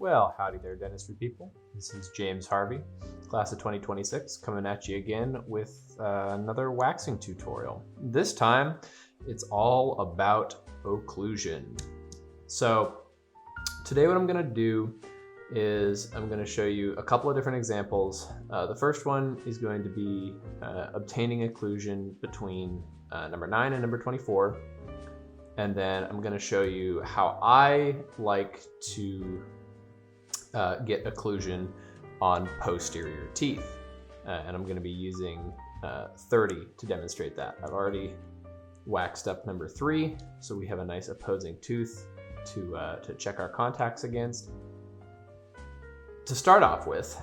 Well, howdy there, dentistry people. This is James Harvey, class of 2026, coming at you again with another waxing tutorial. This time, it's all about occlusion. So today what I'm going to do is I'm going to show you a couple of different examples. The first one is going to be obtaining occlusion between number 9 and number 24. And then I'm going to show you how I like to get occlusion on posterior teeth. And I'm going to be using 30 to demonstrate that. I've already waxed up number 3, so we have a nice opposing tooth to check our contacts against. To start off with,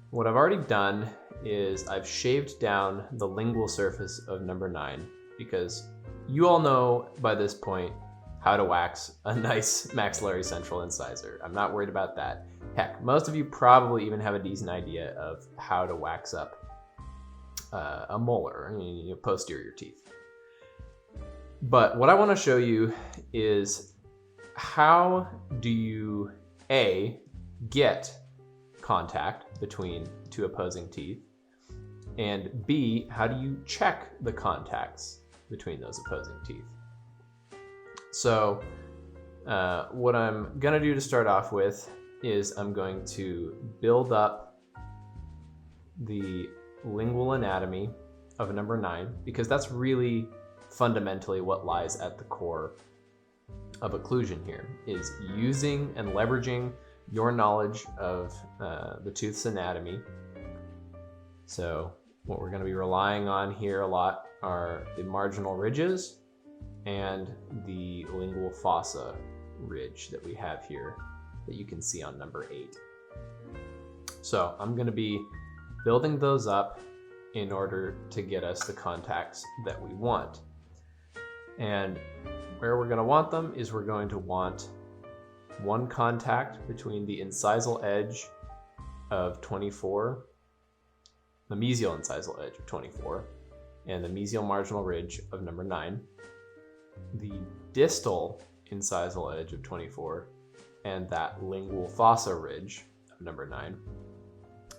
what I've already done is I've shaved down the lingual surface of number 9, because you all know by this point how to wax a nice maxillary central incisor. I'm not worried about that. Heck, most of you probably even have a decent idea of how to wax up a molar, posterior teeth. But what I want to show you is how do you get contact between two opposing teeth, and B, how do you check the contacts between those opposing teeth? So what I'm going to do to start off with is I'm going to build up the lingual anatomy of number 9, because that's really fundamentally what lies at the core of occlusion here, is using and leveraging your knowledge of the tooth's anatomy. So what we're going to be relying on here a lot are the marginal ridges and the lingual fossa ridge that we have here that you can see on number 8. So I'm going to be building those up in order to get us the contacts that we want. And where we're going to want them is we're going to want one contact between the incisal edge of 24, the mesial incisal edge of 24, and the mesial marginal ridge of number 9, the distal incisal edge of 24, and that lingual fossa ridge of number 9.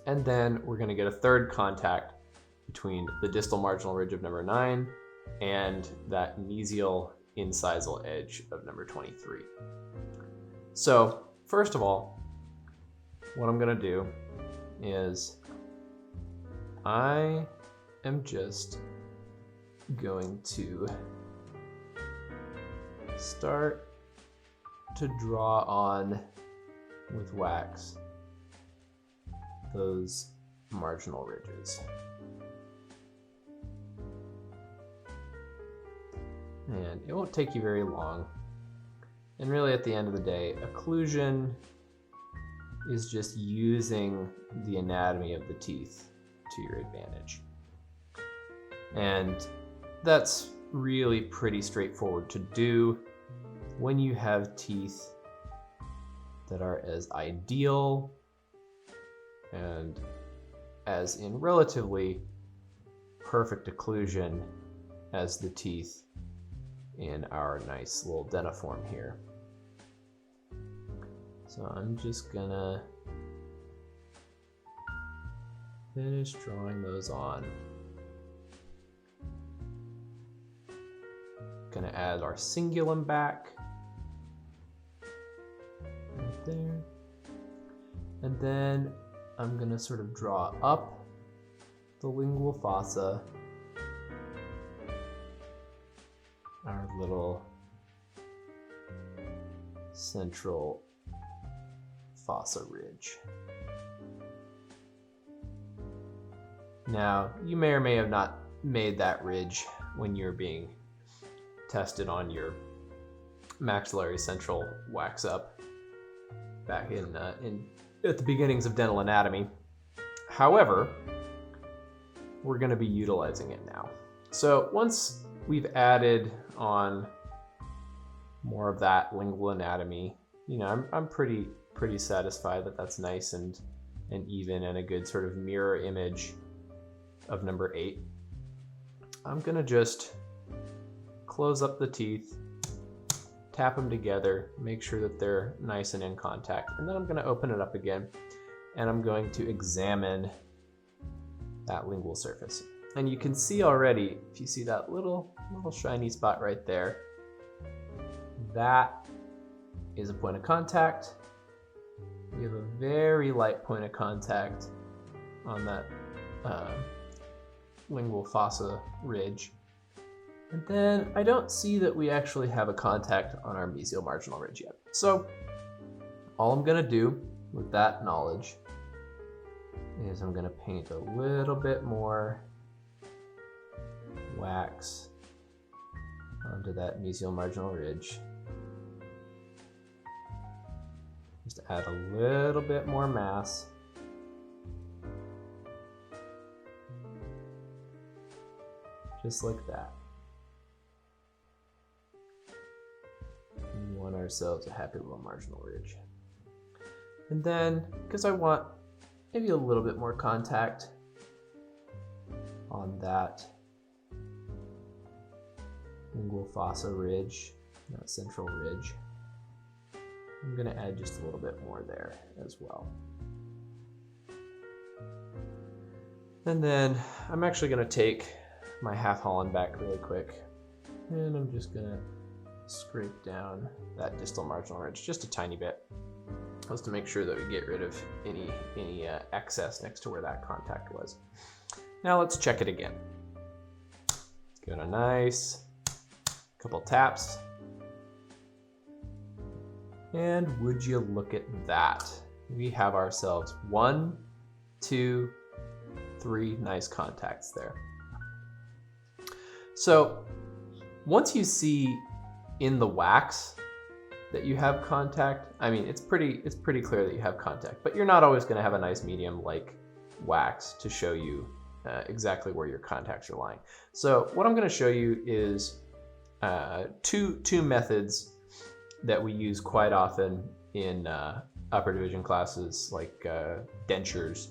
And then we're going to get a third contact between the distal marginal ridge of number 9 and that mesial incisal edge of number 23. So first of all, what I'm going to do is I am just going to start to draw on with wax those marginal ridges. And it won't take you very long. And really at the end of the day, occlusion is just using the anatomy of the teeth to your advantage. And that's really pretty straightforward to do when you have teeth that are as ideal and as in relatively perfect occlusion as the teeth in our nice little dentiform here. So I'm just gonna finish drawing those on. Gonna add our cingulum back right there, and then I'm gonna sort of draw up the lingual fossa, our little central fossa ridge. Now, you may or may have not made that ridge when you're being tested on your maxillary central wax up back in at the beginnings of dental anatomy. However, we're going to be utilizing it now. So once we've added on more of that lingual anatomy, I'm pretty satisfied that that's nice and even and a good sort of mirror image of number 8. I'm gonna just close up the teeth tap them together, make sure that they're nice and in contact, and then I'm going to open it up again, and I'm going to examine that lingual surface. And you can see already, if you see that little shiny spot right there, that is a point of contact. We have a very light point of contact on that lingual fossa ridge. And then I don't see that we actually have a contact on our mesial marginal ridge yet. So all I'm gonna do with that knowledge is I'm gonna paint a little bit more wax onto that mesial marginal ridge. Just add a little bit more mass. Just like that. We want ourselves a happy little marginal ridge. And then, because I want maybe a little bit more contact on that lingual fossa ridge, that central ridge, I'm going to add just a little bit more there as well. And then I'm actually going to take my half Holland back really quick, and I'm just going to scrape down that distal marginal ridge just a tiny bit, just to make sure that we get rid of any excess next to where that contact was. Now let's check it again. Give it a nice couple taps. And would you look at that? We have ourselves 1, 2, 3 nice contacts there. So once you see in the wax that you have contact, I mean, it's pretty clear that you have contact, but you're not always going to have a nice medium like wax to show you exactly where your contacts are lying. So what I'm going to show you is two methods that we use quite often in upper division classes, like dentures,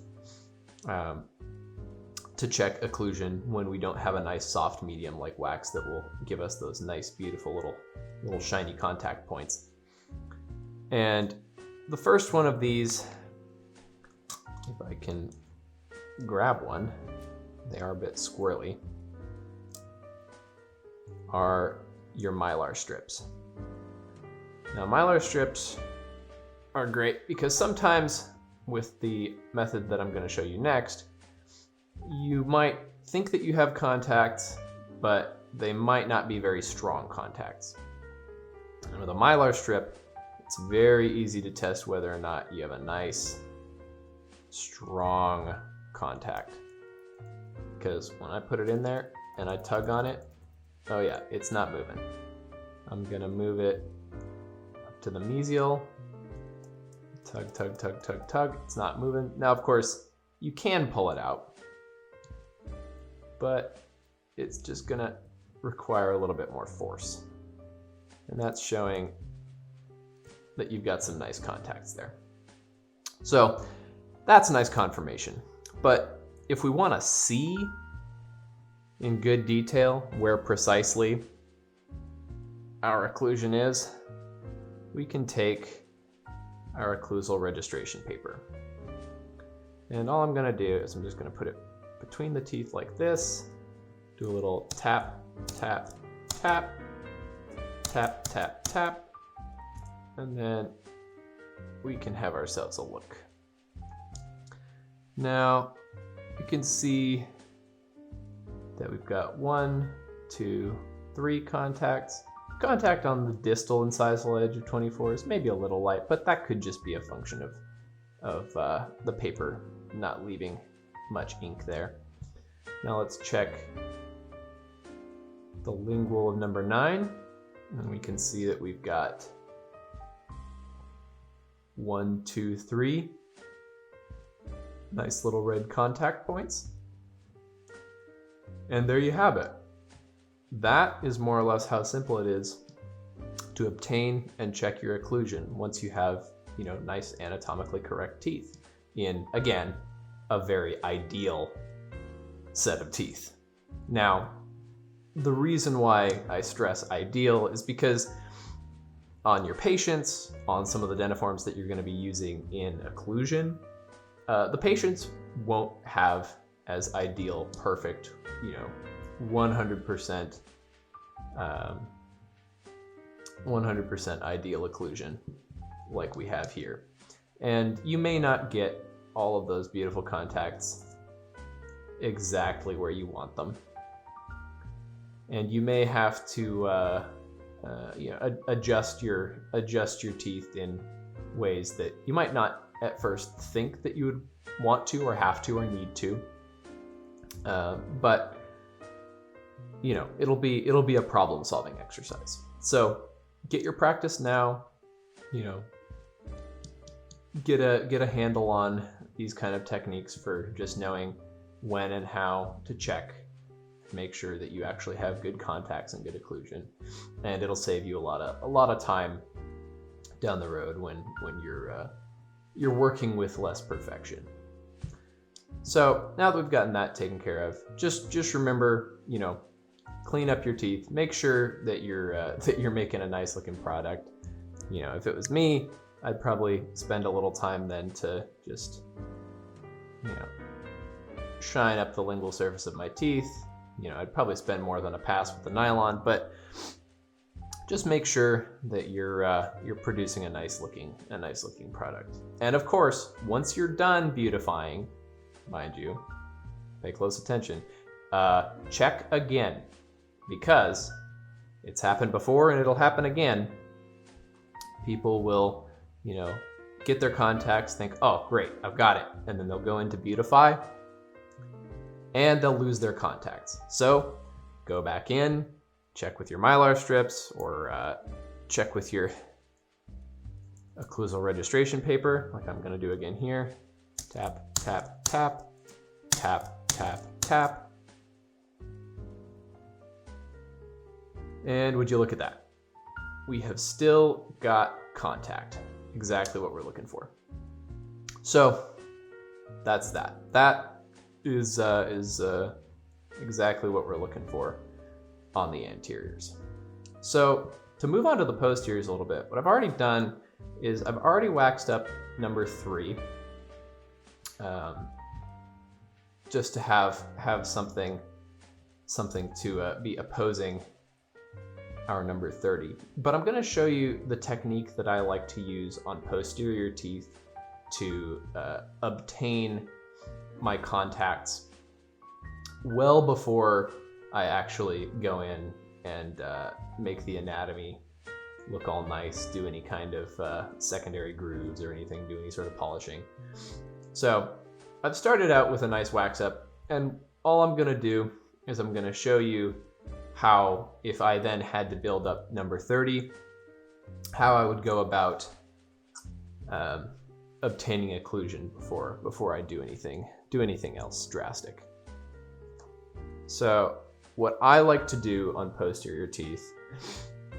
to check occlusion when we don't have a nice soft medium like wax that will give us those nice, beautiful little shiny contact points. And the first one of these, if I can grab one, they are a bit squirrely, are your mylar strips. Now, mylar strips are great because sometimes with the method that I'm going to show you next, you might think that you have contacts, but they might not be very strong contacts. And with a mylar strip, it's very easy to test whether or not you have a nice, strong contact. Because when I put it in there and I tug on it, oh yeah, it's not moving. I'm going to move it to the mesial, tug, tug, tug, tug, tug, it's not moving. Now, of course, you can pull it out, but it's just gonna require a little bit more force. And that's showing that you've got some nice contacts there. So that's nice confirmation. But if we wanna see in good detail where precisely our occlusion is, we can take our occlusal registration paper. And all I'm gonna do is I'm just gonna put it between the teeth like this, do a little tap, tap, tap, tap, tap, tap, and then we can have ourselves a look. Now, you can see that we've got 1, 2, 3 contacts. Contact on the distal incisal edge of 24 is maybe a little light, but that could just be a function of the paper not leaving much ink there. Now let's check the lingual of number 9, and we can see that we've got 1, 2, 3 nice little red contact points. And there you have it. That is more or less how simple it is to obtain and check your occlusion once you have, nice anatomically correct teeth in, again, a very ideal set of teeth. Now, the reason why I stress ideal is because on your patients, on some of the dentiforms that you're going to be using in occlusion, the patients won't have as ideal, perfect, 100%, 100% ideal occlusion like we have here. And you may not get all of those beautiful contacts exactly where you want them. And you may have to adjust your teeth in ways that you might not at first think that you would want to or have to or need to. But it'll be a problem-solving exercise. So get your practice now. Get a handle on these kind of techniques for just knowing when and how to check. Make sure that you actually have good contacts and good occlusion, and it'll save you a lot of time down the road when you're working with less perfection. So now that we've gotten that taken care of, just remember, clean up your teeth. Make sure that you're making a nice looking product. If it was me, I'd probably spend a little time then to just shine up the lingual surface of my teeth. I'd probably spend more than a pass with the nylon, but just make sure that you're producing a nice looking product. And of course, once you're done beautifying, mind you, pay close attention, check again, because it's happened before and it'll happen again. People will, get their contacts, think, oh great, I've got it, and then they'll go in to beautify and they'll lose their contacts. So go back in, check with your Mylar strips, or check with your occlusal registration paper, like I'm gonna do again here. Tap, tap, tap, tap, tap, tap. And would you look at that? We have still got contact, exactly what we're looking for. So that's that. That is exactly what we're looking for on the anteriors. So to move on to the posteriors a little bit, what I've already done is I've already waxed up number 3, just to have something to be opposing our number 30. But I'm going to show you the technique that I like to use on posterior teeth to obtain my contacts well before I actually go in and make the anatomy look all nice, do any kind of secondary grooves or anything, do any sort of polishing. So I've started out with a nice wax up, and all I'm gonna do is I'm gonna show you how, if I then had to build up number 30, how I would go about obtaining occlusion before I do anything else drastic. So what I like to do on posterior teeth,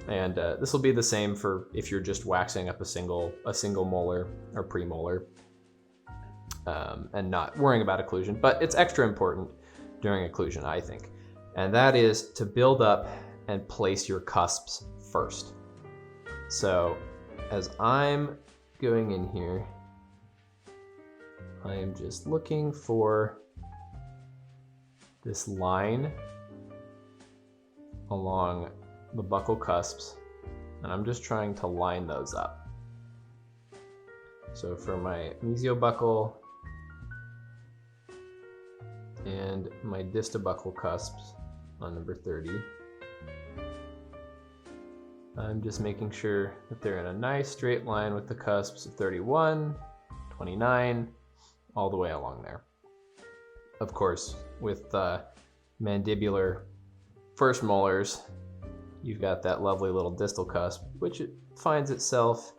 and this will be the same for if you're just waxing up a single molar or premolar, and not worrying about occlusion, but it's extra important during occlusion, I think, and that is to build up and place your cusps first. So as I'm going in here, I am just looking for this line along the buccal cusps, and I'm just trying to line those up. So for my mesiobuccal and my distobuccal cusps on number 30, I'm just making sure that they're in a nice straight line with the cusps of 31, 29, all the way along there. Of course, with mandibular first molars, you've got that lovely little distal cusp, which it finds itself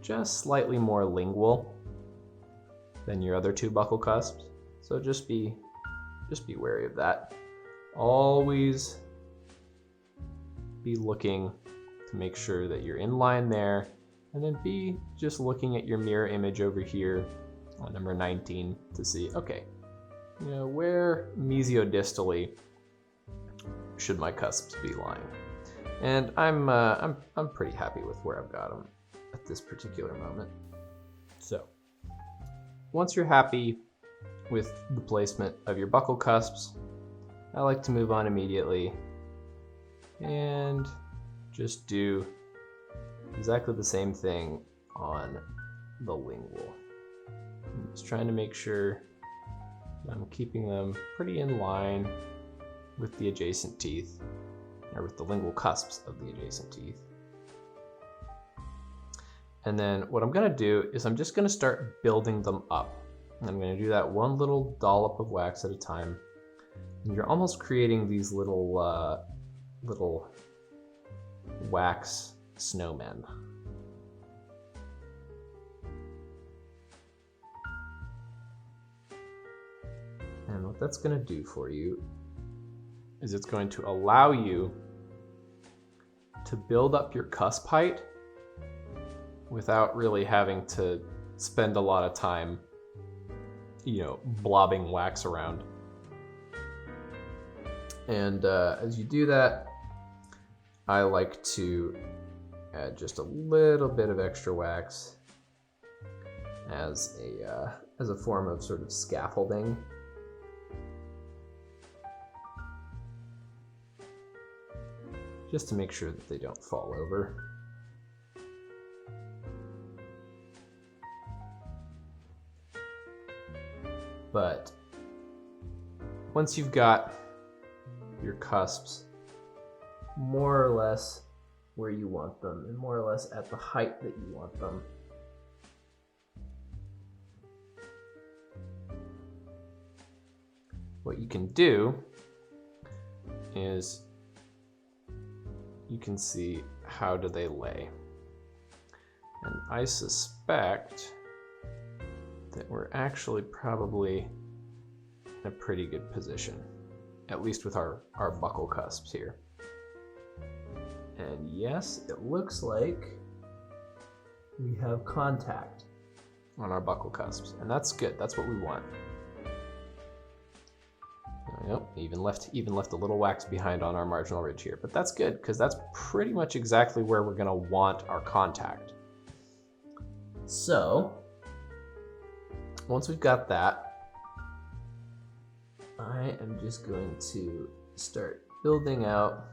just slightly more lingual than your other two buccal cusps. So just be wary of that. Always be looking to make sure that you're in line there, and then be just looking at your mirror image over here on number 19 to see, okay, where mesiodistally should my cusps be lying? And I'm pretty happy with where I've got them at this particular moment. So once you're happy with the placement of your buccal cusps, I like to move on immediately and just do exactly the same thing on the lingual. I'm just trying to make sure I'm keeping them pretty in line with the adjacent teeth, or with the lingual cusps of the adjacent teeth. And then what I'm gonna do is I'm just gonna start building them up. I'm gonna do that one little dollop of wax at a time. And you're almost creating these little wax snowmen. And what that's gonna do for you is it's going to allow you to build up your cusp height without really having to spend a lot of time, blobbing wax around. And as you do that, I like to add just a little bit of extra wax as a form of sort of scaffolding. Just to make sure that they don't fall over. But once you've got your cusps more or less where you want them, and more or less at the height that you want them, what you can do is you can see how do they lay. And I suspect that we're actually probably in a pretty good position, at least with our buccal cusps here. And yes, it looks like we have contact on our buccal cusps, and that's good. That's what we want. Yep, even left a little wax behind on our marginal ridge here, but that's good because that's pretty much exactly where we're gonna want our contact. So once we've got that, I am just going to start building out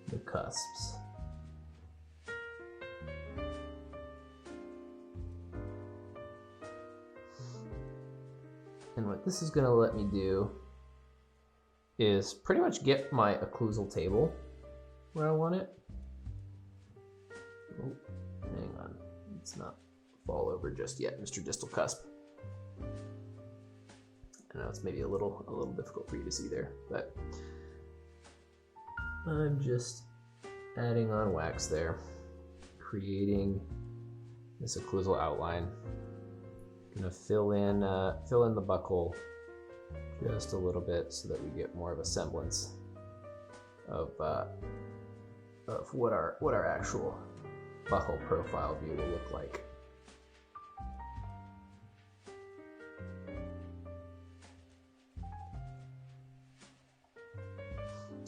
the cusps. And what this is going to let me do is pretty much get my occlusal table where I want it. Oh, hang on, let's not fall over just yet, Mr. Distal Cusp. I know it's maybe a little difficult for you to see there, but I'm just adding on wax there, creating this occlusal outline. Gonna fill in the buccal just a little bit so that we get more of a semblance of what our actual buccal profile view will look like.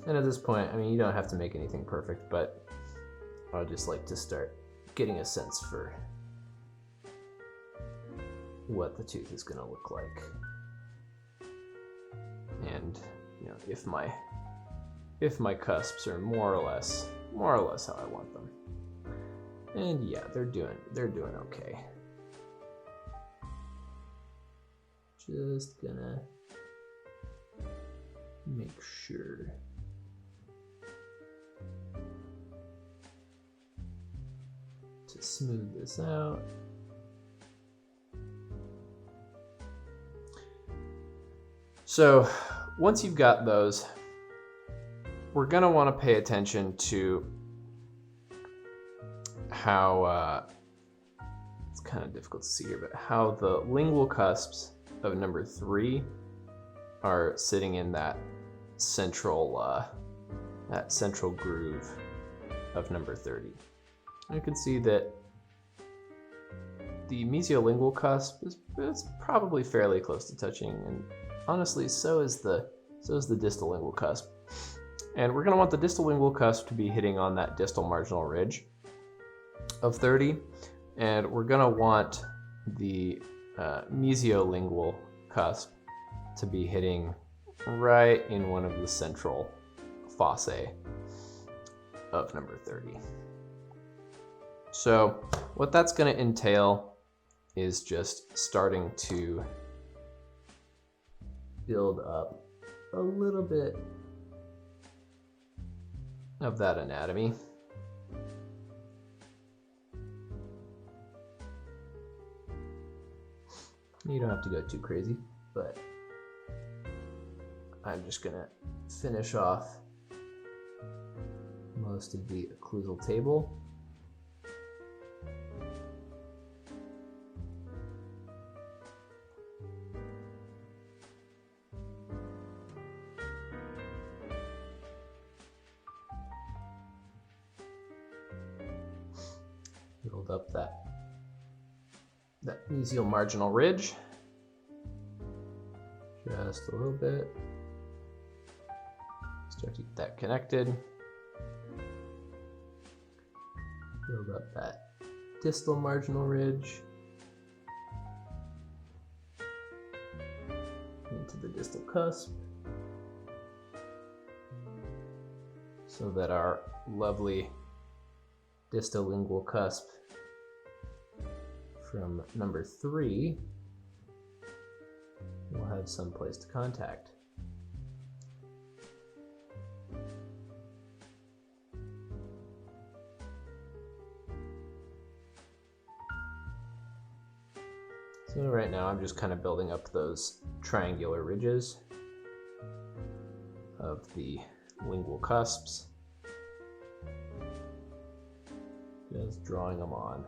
And at this point, I mean, you don't have to make anything perfect, but I would just like to start getting a sense for what the tooth is going to look like. And, if my cusps are more or less how I want them. And yeah, they're doing okay. Just gonna make sure to smooth this out. So once you've got those, we're gonna want to pay attention to how, it's kind of difficult to see here, but how the lingual cusps of number 3 are sitting in that central groove of number 30. You can see that the mesiolingual cusp is probably fairly close to touching, and honestly, so is the distal lingual cusp. And we're going to want the distal lingual cusp to be hitting on that distal marginal ridge of 30. And we're going to want the mesiolingual cusp to be hitting right in one of the central fossae of number 30. So what that's going to entail is just starting to build up a little bit of that anatomy. You don't have to go too crazy, but I'm just gonna finish off most of the occlusal table. Build up that mesial marginal ridge just a little bit. Start to get that connected. Build up that distal marginal ridge into the distal cusp so that our lovely distal lingual cusp from number 3 will have some place to contact. So right now I'm just kind of building up those triangular ridges of the lingual cusps, just drawing them on.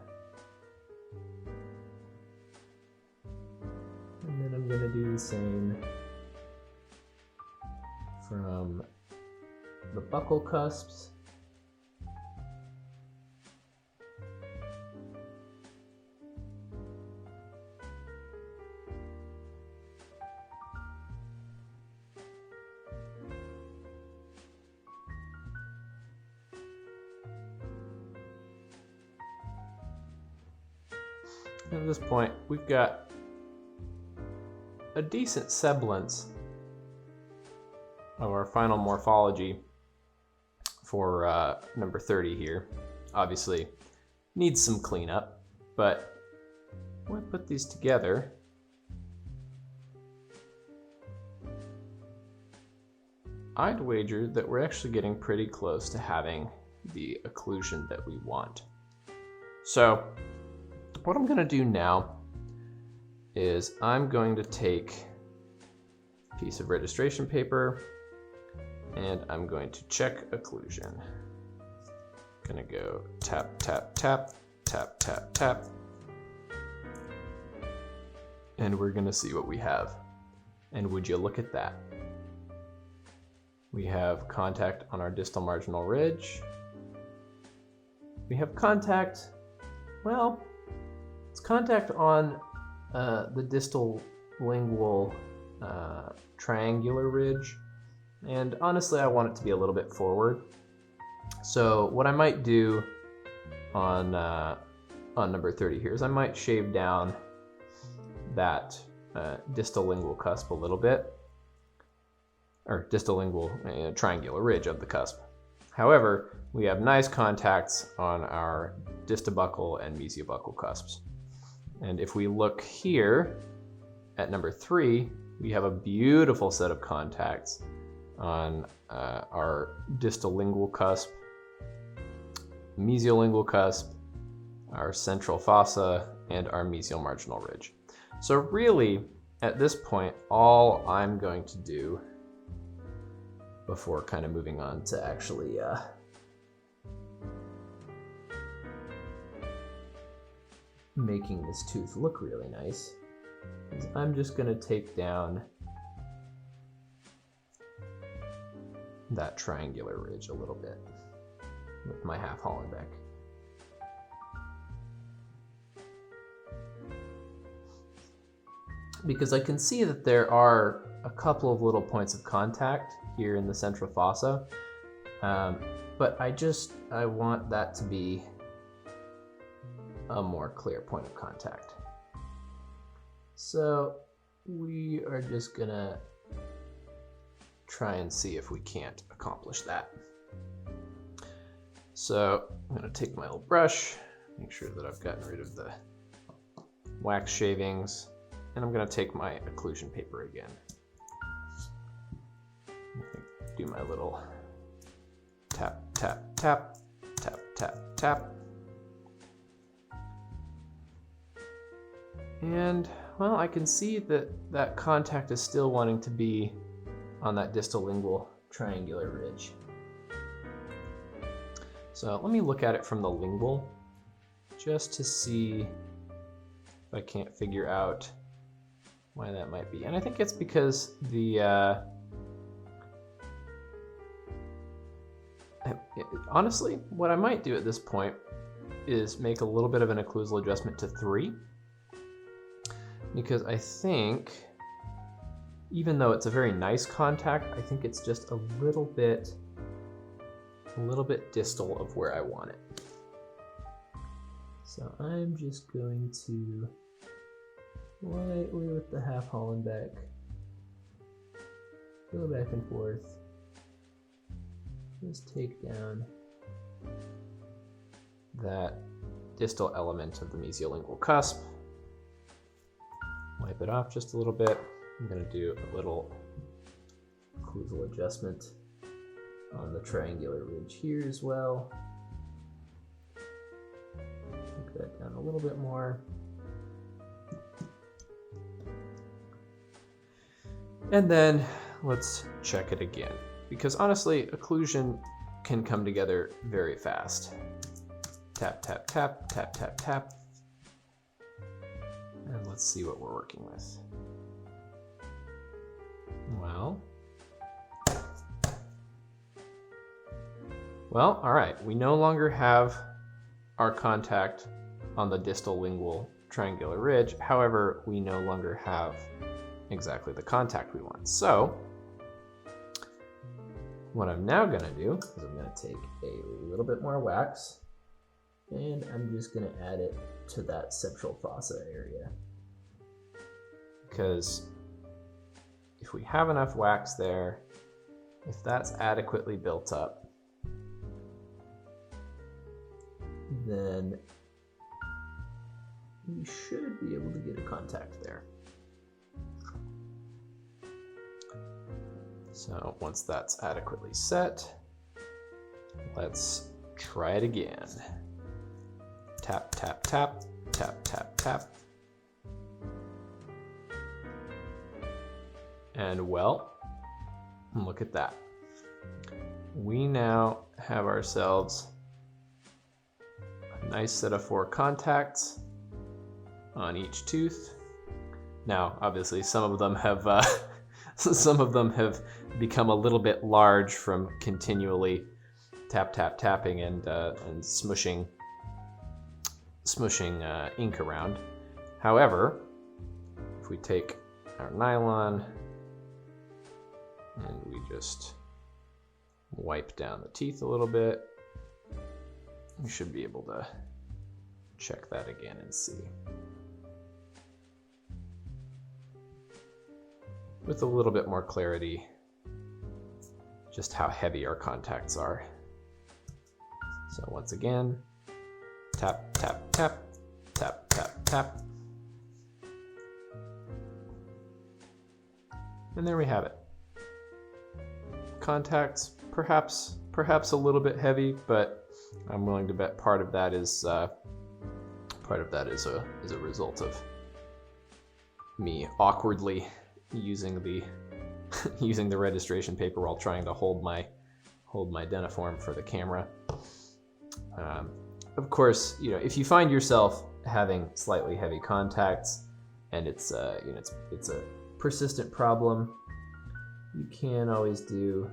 And then I'm going to do the same from the buccal cusps at this point, we've got a decent semblance of our final morphology for number 30 here. Obviously, needs some cleanup, but when I put these together, I'd wager that we're actually getting pretty close to having the occlusion that we want. So, what I'm going to do now is I'm going to take a piece of registration paper and I'm going to check occlusion. Gonna go tap, tap, tap, tap, tap, tap. And we're gonna see what we have. And would you look at that? We have contact on our distal marginal ridge. We have contact, well, it's contact on the distal lingual triangular ridge. And honestly, I want it to be a little bit forward. So what I might do on number 30 here is I might shave down that distal lingual cusp a little bit, or distal lingual triangular ridge of the cusp. However, we have nice contacts on our distobuccal and mesiobuccal cusps. And if we look here at number 3, we have a beautiful set of contacts on our distal lingual cusp, mesiolingual cusp, our central fossa, and our mesial marginal ridge. So really, at this point, all I'm going to do before kind of moving on to actually making this tooth look really nice is I'm just going to take down that triangular ridge a little bit with my half Hollenbeck. Because I can see that there are a couple of little points of contact here in the central fossa, But I want that to be a more clear point of contact. So we are just gonna try and see if we can't accomplish that. So I'm gonna take my little brush, make sure that I've gotten rid of the wax shavings, and I'm gonna take my occlusion paper again. Do my little tap, tap, tap, tap, tap, tap. And, well, I can see that that contact is still wanting to be on that distal lingual triangular ridge. So let me look at it from the lingual just to see if I can't figure out why that might be. And I think it's because honestly, what I might do at this point is make a little bit of an occlusal adjustment to 3, because I think, even though it's a very nice contact, I think it's just a little bit distal of where I want it. So I'm just going to lightly with the half Holland back, go back and forth, just take down that distal element of the mesiolingual cusp, wipe it off just a little bit. I'm going to do a little occlusal adjustment on the triangular ridge here as well. Take that down a little bit more. And then let's check it again, because honestly, occlusion can come together very fast. Tap, tap, tap, tap, tap, tap. And let's see what we're working with. Well, all right, we no longer have our contact on the distal lingual triangular ridge. However, we no longer have exactly the contact we want. So what I'm now gonna do is I'm gonna take a little bit more wax and I'm just gonna add it to that central fossa area. Because if we have enough wax there, if that's adequately built up, then we should be able to get a contact there. So once that's adequately set, let's try it again. Tap, tap, tap, tap, tap, tap. And well, look at that. We now have ourselves a nice set of 4 contacts on each tooth. Now, obviously, some of them have become a little bit large from continually tap, tap, tapping and smushing ink around. However, if we take our nylon and we just wipe down the teeth a little bit, we should be able to check that again and see. With a little bit more clarity, just how heavy our contacts are. So once again, tap, tap, tap, tap, tap, tap. And there we have it. Contacts, perhaps a little bit heavy, but I'm willing to bet part of that is a result of me awkwardly using the registration paper while trying to hold my dentiform for the camera. Of course, if you find yourself having slightly heavy contacts and it's a persistent problem, you can always do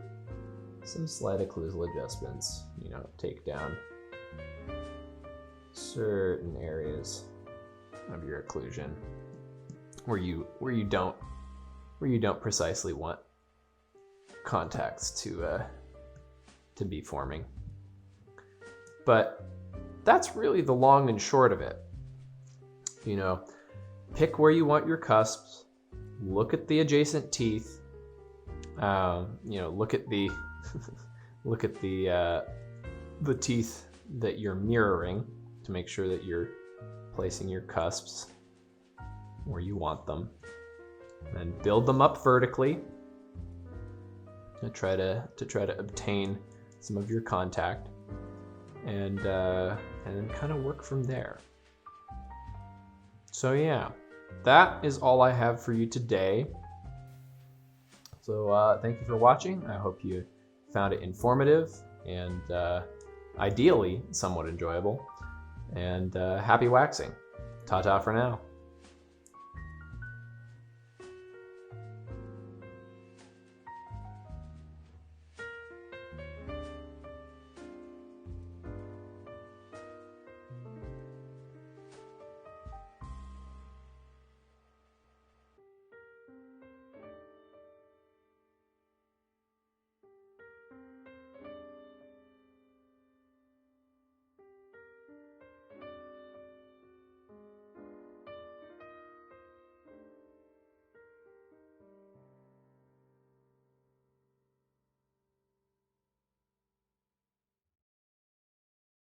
some slight occlusal adjustments. Take down certain areas of your occlusion where you don't precisely want contacts to to be forming. But that's really the long and short of it. You know, pick where you want your cusps, look at the adjacent teeth, you know, look at the look at the teeth that you're mirroring to make sure that you're placing your cusps where you want them, and build them up vertically to try to obtain some of your contact, and then kind of work from there. So yeah, that is all I have for you today. So thank you for watching. I hope you found it informative and ideally somewhat enjoyable. And happy waxing. Ta-ta for now.